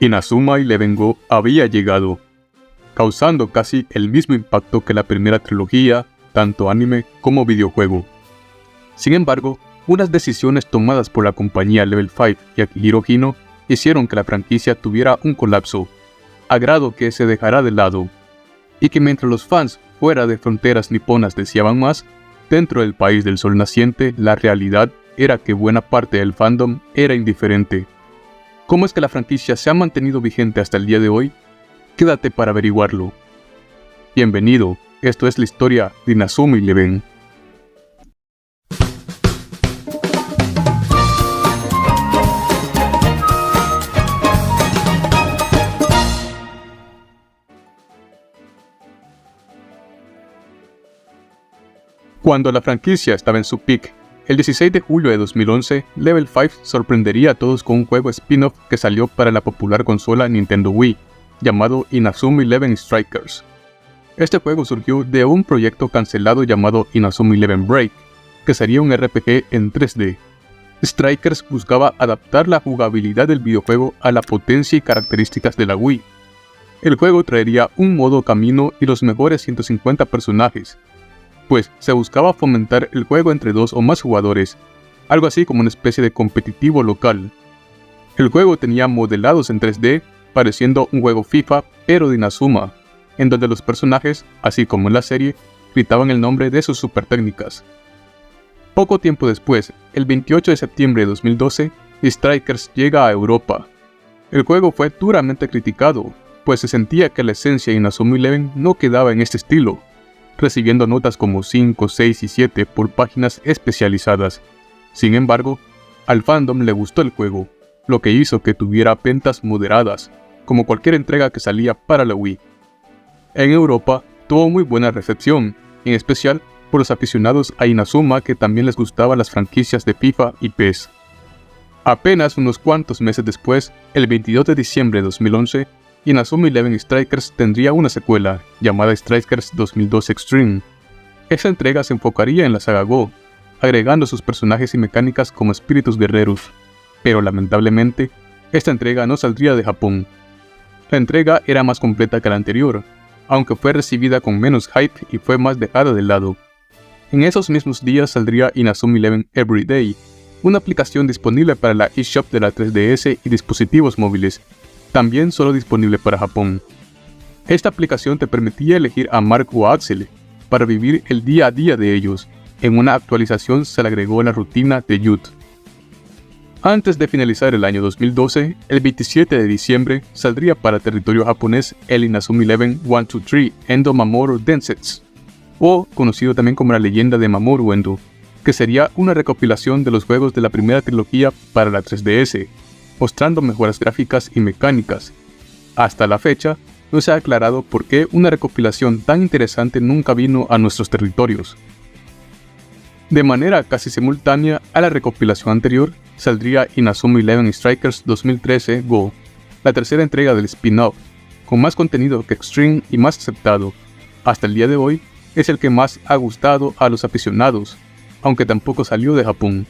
Inazuma Eleven Go había llegado, causando casi el mismo impacto que la primera trilogía, tanto anime como videojuego. Sin embargo, unas decisiones tomadas por la compañía Level 5 y Akihiro Hino hicieron que la franquicia tuviera un colapso, a grado que se dejará de lado, y que mientras los fans fuera de fronteras niponas deseaban más, dentro del país del sol naciente la realidad era que buena parte del fandom era indiferente. ¿Cómo es que la franquicia se ha mantenido vigente hasta el día de hoy? Quédate para averiguarlo. Bienvenido, esto es la historia de Inazuma Eleven. Cuando la franquicia estaba en su peak, el 16 de julio de 2011, Level 5 sorprendería a todos con un juego spin-off que salió para la popular consola Nintendo Wii, llamado Inazuma Eleven Strikers. Este juego surgió de un proyecto cancelado llamado Inazuma Eleven Break, que sería un RPG en 3D. Strikers buscaba adaptar la jugabilidad del videojuego a la potencia y características de la Wii. El juego traería un modo camino y los mejores 150 personajes, pues se buscaba fomentar el juego entre 2 o más jugadores, algo así como una especie de competitivo local. El juego tenía modelados en 3D, pareciendo un juego FIFA pero de Inazuma, en donde los personajes, así como en la serie, gritaban el nombre de sus super técnicas. Poco tiempo después, el 28 de septiembre de 2012, Strikers llega a Europa. El juego fue duramente criticado, pues se sentía que la esencia de Inazuma Eleven no quedaba en este estilo, recibiendo notas como 5, 6 y 7 por páginas especializadas. Sin embargo, al fandom le gustó el juego, lo que hizo que tuviera ventas moderadas, como cualquier entrega que salía para la Wii. En Europa tuvo muy buena recepción, en especial por los aficionados a Inazuma que también les gustaban las franquicias de FIFA y PES. Apenas unos cuantos meses después, el 22 de diciembre de 2011, Inazuma Eleven Strikers tendría una secuela, llamada Strikers 2002 Extreme. Esa entrega se enfocaría en la saga Go, agregando sus personajes y mecánicas como espíritus guerreros, pero lamentablemente, esta entrega no saldría de Japón. La entrega era más completa que la anterior, aunque fue recibida con menos hype y fue más dejada de lado. En esos mismos días saldría Inazuma Eleven Everyday, una aplicación disponible para la eShop de la 3DS y dispositivos móviles, también solo disponible para Japón. Esta aplicación te permitía elegir a Mark o a Axel para vivir el día a día de ellos. En una actualización se le agregó la rutina de Youth. Antes de finalizar el año 2012, el 27 de diciembre saldría para territorio japonés el Inazuma Eleven 1-2-3 Endo Mamoru Densetsu, o conocido también como la leyenda de Mamoru Endo, que sería una recopilación de los juegos de la primera trilogía para la 3DS, mostrando mejoras gráficas y mecánicas. Hasta la fecha, no se ha aclarado por qué una recopilación tan interesante nunca vino a nuestros territorios. De manera casi simultánea a la recopilación anterior, saldría Inazuma Eleven Strikers 2013 Go, la tercera entrega del spin-off, con más contenido que Extreme y más aceptado. Hasta el día de hoy, es el que más ha gustado a los aficionados, aunque tampoco salió de Japón.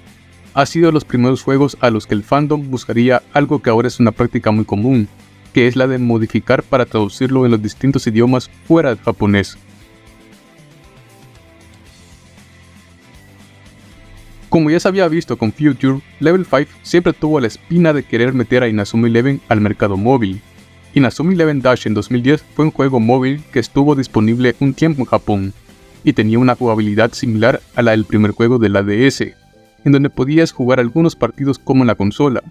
Ha sido los primeros juegos a los que el fandom buscaría algo que ahora es una práctica muy común, que es la de modificar para traducirlo en los distintos idiomas fuera del japonés. Como ya se había visto con Future, Level 5 siempre tuvo la espina de querer meter a Inazuma Eleven al mercado móvil. Inazuma Eleven Dash en 2010 fue un juego móvil que estuvo disponible un tiempo en Japón, y tenía una jugabilidad similar a la del primer juego de la DS, en donde podías jugar algunos partidos como en la consola.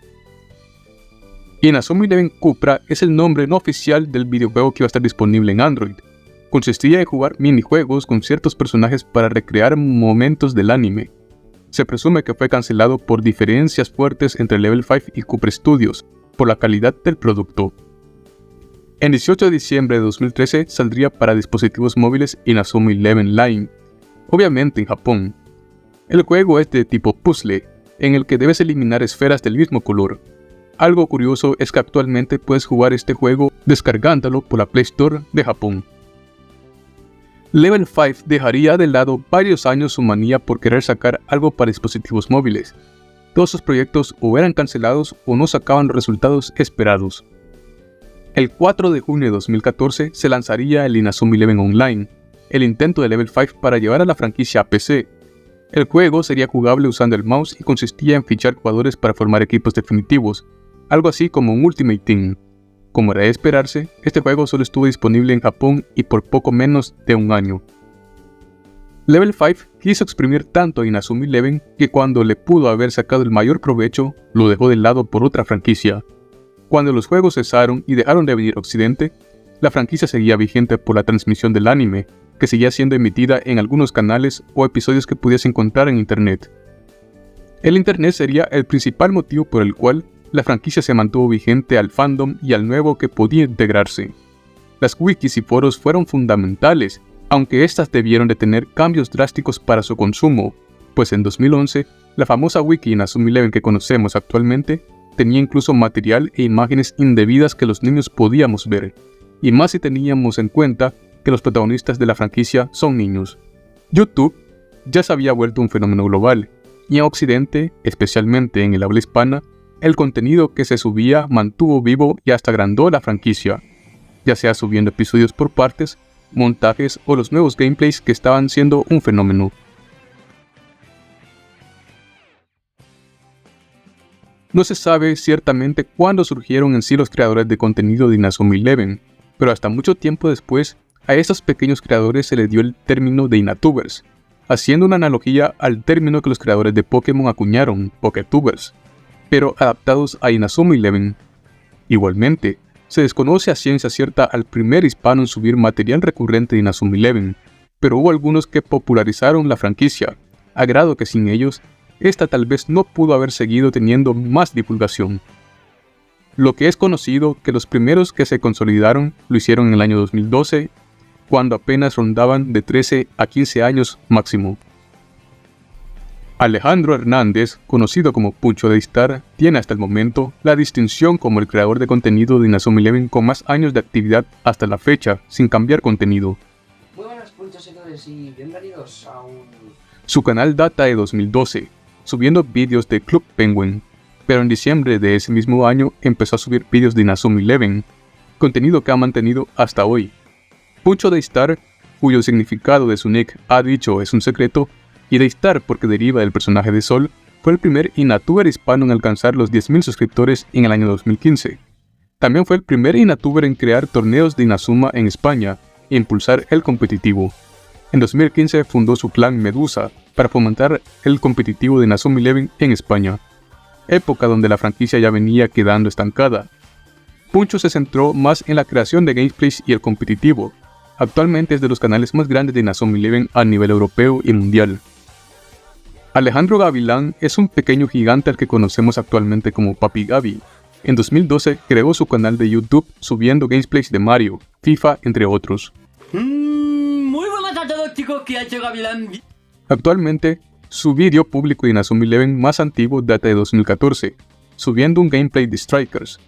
Inazuma Eleven Cupra es el nombre no oficial del videojuego que iba a estar disponible en Android. Consistía en jugar minijuegos con ciertos personajes para recrear momentos del anime. Se presume que fue cancelado por diferencias fuertes entre Level 5 y Cupra Studios, por la calidad del producto. En 18 de diciembre de 2013 saldría para dispositivos móviles Inazuma Eleven Line, obviamente en Japón. El juego es de tipo puzzle, en el que debes eliminar esferas del mismo color. Algo curioso es que actualmente puedes jugar este juego descargándolo por la Play Store de Japón. Level 5 dejaría de lado varios años su manía por querer sacar algo para dispositivos móviles. Todos sus proyectos o eran cancelados o no sacaban los resultados esperados. El 4 de junio de 2014 se lanzaría el Inazuma 11 Online, el intento de Level 5 para llevar a la franquicia a PC. El juego sería jugable usando el mouse y consistía en fichar jugadores para formar equipos definitivos, algo así como un Ultimate Team. Como era de esperarse, este juego solo estuvo disponible en Japón y por poco menos de un año. Level 5 quiso exprimir tanto a Inazuma 11 que cuando le pudo haber sacado el mayor provecho, lo dejó de lado por otra franquicia. Cuando los juegos cesaron y dejaron de venir a Occidente, la franquicia seguía vigente por la transmisión del anime, que seguía siendo emitida en algunos canales o episodios que pudiese encontrar en internet. El internet sería el principal motivo por el cual la franquicia se mantuvo vigente al fandom y al nuevo que podía integrarse. Las wikis y foros fueron fundamentales, aunque estas debieron de tener cambios drásticos para su consumo, pues en 2011, la famosa wiki Inazuma 11 que conocemos actualmente tenía incluso material e imágenes indebidas que los niños podíamos ver, y más si teníamos en cuenta que los protagonistas de la franquicia son niños. YouTube ya se había vuelto un fenómeno global, y en Occidente, especialmente en el habla hispana, el contenido que se subía mantuvo vivo y hasta agrandó la franquicia, ya sea subiendo episodios por partes, montajes o los nuevos gameplays que estaban siendo un fenómeno. No se sabe ciertamente cuándo surgieron en sí los creadores de contenido de Inazuma 11, pero hasta mucho tiempo después, a estos pequeños creadores se les dio el término de Inatubers, haciendo una analogía al término que los creadores de Pokémon acuñaron, Poketubers, pero adaptados a Inazuma 11. Igualmente, se desconoce a ciencia cierta al primer hispano en subir material recurrente de Inazuma 11, pero hubo algunos que popularizaron la franquicia, a grado que sin ellos, esta tal vez no pudo haber seguido teniendo más divulgación. Lo que es conocido que los primeros que se consolidaron lo hicieron en el año 2012, cuando apenas rondaban de 13 a 15 años máximo. Alejandro Hernández, conocido como Puncho Daystar, tiene hasta el momento la distinción como el creador de contenido de Inazuma 11 con más años de actividad hasta la fecha, sin cambiar contenido. Muy buenas puntos señores y bienvenidos a Su canal data de 2012, subiendo vídeos de Club Penguin, pero en diciembre de ese mismo año empezó a subir vídeos de Inazuma 11, contenido que ha mantenido hasta hoy. Puncho Daystar, cuyo significado de su nick ha dicho es un secreto, y Daystar porque deriva del personaje de Sol, fue el primer Inatuber hispano en alcanzar los 10.000 suscriptores en el año 2015. También fue el primer Inatuber en crear torneos de Inazuma en España e impulsar el competitivo. En 2015 fundó su clan Medusa para fomentar el competitivo de Inazuma 11 en España, época donde la franquicia ya venía quedando estancada. Puncho se centró más en la creación de gameplays y el competitivo. Actualmente es de los canales más grandes de Inazuma 11 a nivel europeo y mundial. Alejandro Gavilán es un pequeño gigante al que conocemos actualmente como Papi Gavi. En 2012 creó su canal de YouTube subiendo gameplays de Mario, FIFA, entre otros. Muy buenas a todos chicos, que ha hecho Gavilán. Actualmente, su vídeo público de Inazuma 11 más antiguo data de 2014, subiendo un gameplay de Strikers.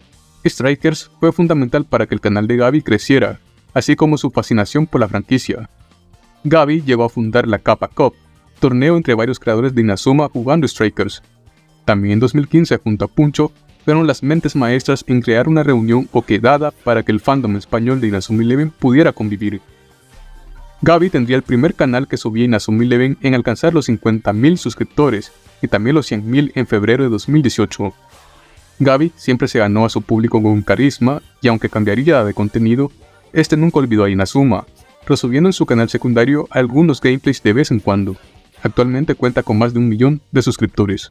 Strikers fue fundamental para que el canal de Gavi creciera, así como su fascinación por la franquicia. Gavi llegó a fundar la Kappa Cup, torneo entre varios creadores de Inazuma jugando Strikers. También en 2015 junto a Puncho fueron las mentes maestras en crear una reunión o quedada para que el fandom español de Inazuma 11 pudiera convivir. Gavi tendría el primer canal que subía Inazuma 11 en alcanzar los 50.000 suscriptores y también los 100.000 en febrero de 2018. Gavi siempre se ganó a su público con carisma y aunque cambiaría de contenido, este nunca olvidó a Inazuma, resubiendo en su canal secundario algunos gameplays de vez en cuando. Actualmente cuenta con más de 1 millón de suscriptores.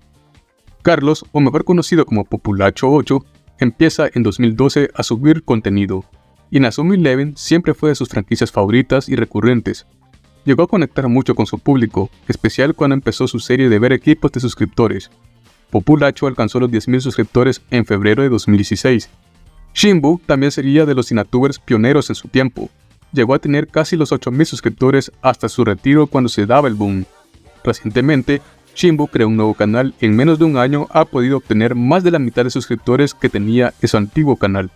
Carlos, o mejor conocido como Populacho8, empieza en 2012 a subir contenido. Inazuma 11 siempre fue de sus franquicias favoritas y recurrentes. Llegó a conectar mucho con su público, especial cuando empezó su serie de ver equipos de suscriptores. Populacho alcanzó los 10.000 suscriptores en febrero de 2016. Shimbu también sería de los Inatubers pioneros en su tiempo. Llegó a tener casi los 8.000 suscriptores hasta su retiro cuando se daba el boom. Recientemente, Shimbu creó un nuevo canal y en menos de un año ha podido obtener más de la mitad de suscriptores que tenía en su antiguo canal.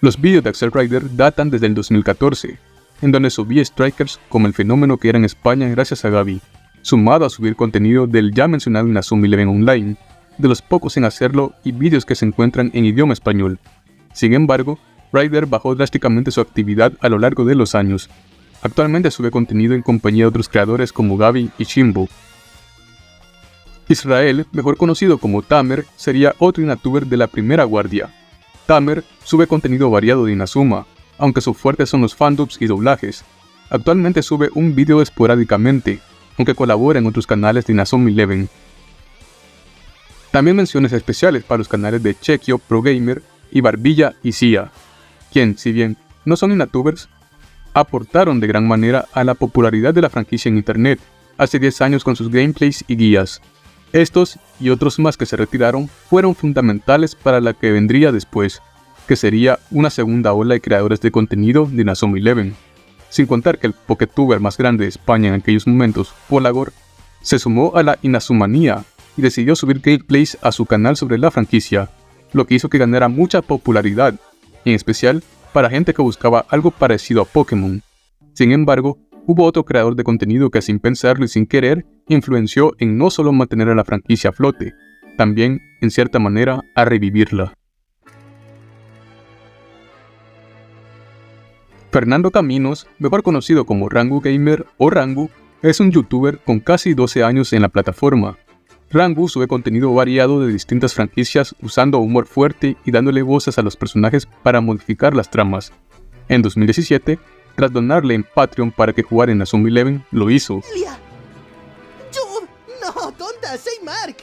Los vídeos de Axel Rider datan desde el 2014, en donde subía Strikers como el fenómeno que era en España gracias a Gavi, sumado a subir contenido del ya mencionado Inazuma 11 Online, de los pocos en hacerlo y vídeos que se encuentran en idioma español. Sin embargo, Ryder bajó drásticamente su actividad a lo largo de los años. Actualmente sube contenido en compañía de otros creadores como Gabi y Shimbo. Israel, mejor conocido como Tamer, sería otro Inatuber de la primera guardia. Tamer sube contenido variado de Inazuma, aunque sus fuertes son los fandubs y doblajes. Actualmente sube un vídeo esporádicamente, aunque colabora en otros canales de Inazuma Eleven. También menciones especiales para los canales de Chequio Pro Gamer y Barbilla y Cia, quien, si bien no son Inatubers, aportaron de gran manera a la popularidad de la franquicia en internet hace 10 años con sus gameplays y guías. Estos y otros más que se retiraron fueron fundamentales para la que vendría después, que sería una segunda ola de creadores de contenido de Inazuma Eleven. Sin contar que el Poketuber más grande de España en aquellos momentos, Polagor, se sumó a la Inazumanía y decidió subir gameplays a su canal sobre la franquicia, lo que hizo que ganara mucha popularidad, en especial para gente que buscaba algo parecido a Pokémon. Sin embargo, hubo otro creador de contenido que sin pensarlo y sin querer, influenció en no solo mantener a la franquicia a flote, también, en cierta manera, a revivirla. Fernando Caminos, mejor conocido como Rangu Gamer o Rangu, es un youtuber con casi 12 años en la plataforma. Rangu sube contenido variado de distintas franquicias usando humor fuerte y dándole voces a los personajes para modificar las tramas. En 2017, tras donarle en Patreon para que jugara en Inazuma Eleven, lo hizo. ¡Celia! ¡Yo! ¡No, tonta! ¡Soy Mark!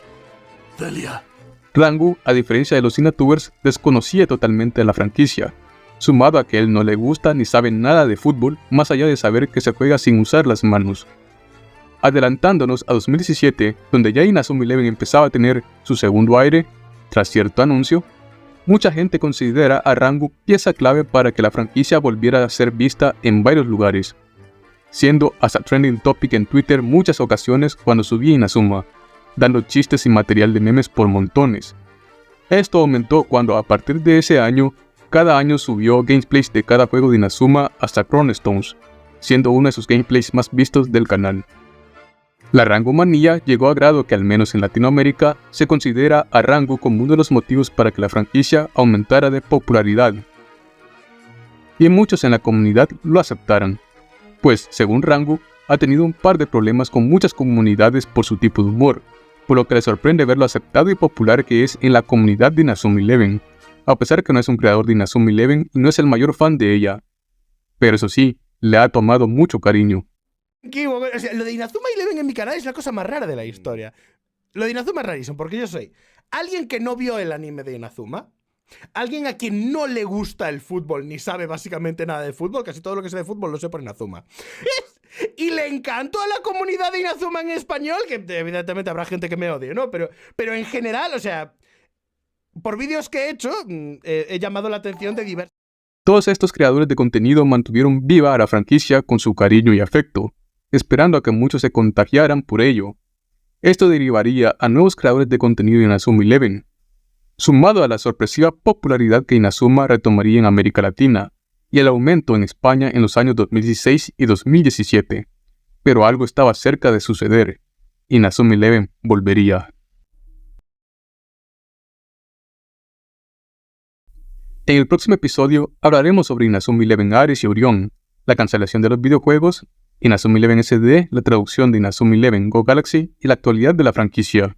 ¡Celia! Rangu, a diferencia de los Inatubers, desconocía totalmente la franquicia, sumado a que él no le gusta ni sabe nada de fútbol más allá de saber que se juega sin usar las manos. Adelantándonos a 2017, donde ya Inazuma Eleven empezaba a tener su segundo aire, tras cierto anuncio, mucha gente considera a Rangu pieza clave para que la franquicia volviera a ser vista en varios lugares, siendo hasta trending topic en Twitter muchas ocasiones cuando subía Inazuma, dando chistes y material de memes por montones. Esto aumentó cuando a partir de ese año, cada año subió gameplays de cada juego de Inazuma hasta Chronostones, siendo uno de sus gameplays más vistos del canal. La Rangu manía llegó a grado que al menos en Latinoamérica se considera a Rangu como uno de los motivos para que la franquicia aumentara de popularidad. Y muchos en la comunidad lo aceptaran, pues según Rangu ha tenido un par de problemas con muchas comunidades por su tipo de humor, por lo que le sorprende ver lo aceptado y popular que es en la comunidad de Inazuma Eleven, a pesar que no es un creador de Inazuma Eleven y no es el mayor fan de ella. Pero eso sí, le ha tomado mucho cariño. O sea, lo de Inazuma Eleven en mi canal es la cosa más rara de la historia. Lo de Inazuma es rarísimo, porque yo soy alguien que no vio el anime de Inazuma, alguien a quien no le gusta el fútbol ni sabe básicamente nada de fútbol, casi todo lo que sé de fútbol lo sé por Inazuma. Y le encantó a la comunidad de Inazuma en español, que evidentemente habrá gente que me odie, ¿no? Pero en general, o sea, por vídeos que he hecho, he llamado la atención de diversos. Todos estos creadores de contenido mantuvieron viva a la franquicia con su cariño y afecto, esperando a que muchos se contagiaran por ello. Esto derivaría a nuevos creadores de contenido en Inazuma Eleven, sumado a la sorpresiva popularidad que Inazuma retomaría en América Latina, y el aumento en España en los años 2016 y 2017. Pero algo estaba cerca de suceder. Inazuma Eleven volvería. En el próximo episodio hablaremos sobre Inazuma Eleven Ares y Orión, la cancelación de los videojuegos, Inazuma Eleven SD, la traducción de Inazuma Eleven Go Galaxy y la actualidad de la franquicia.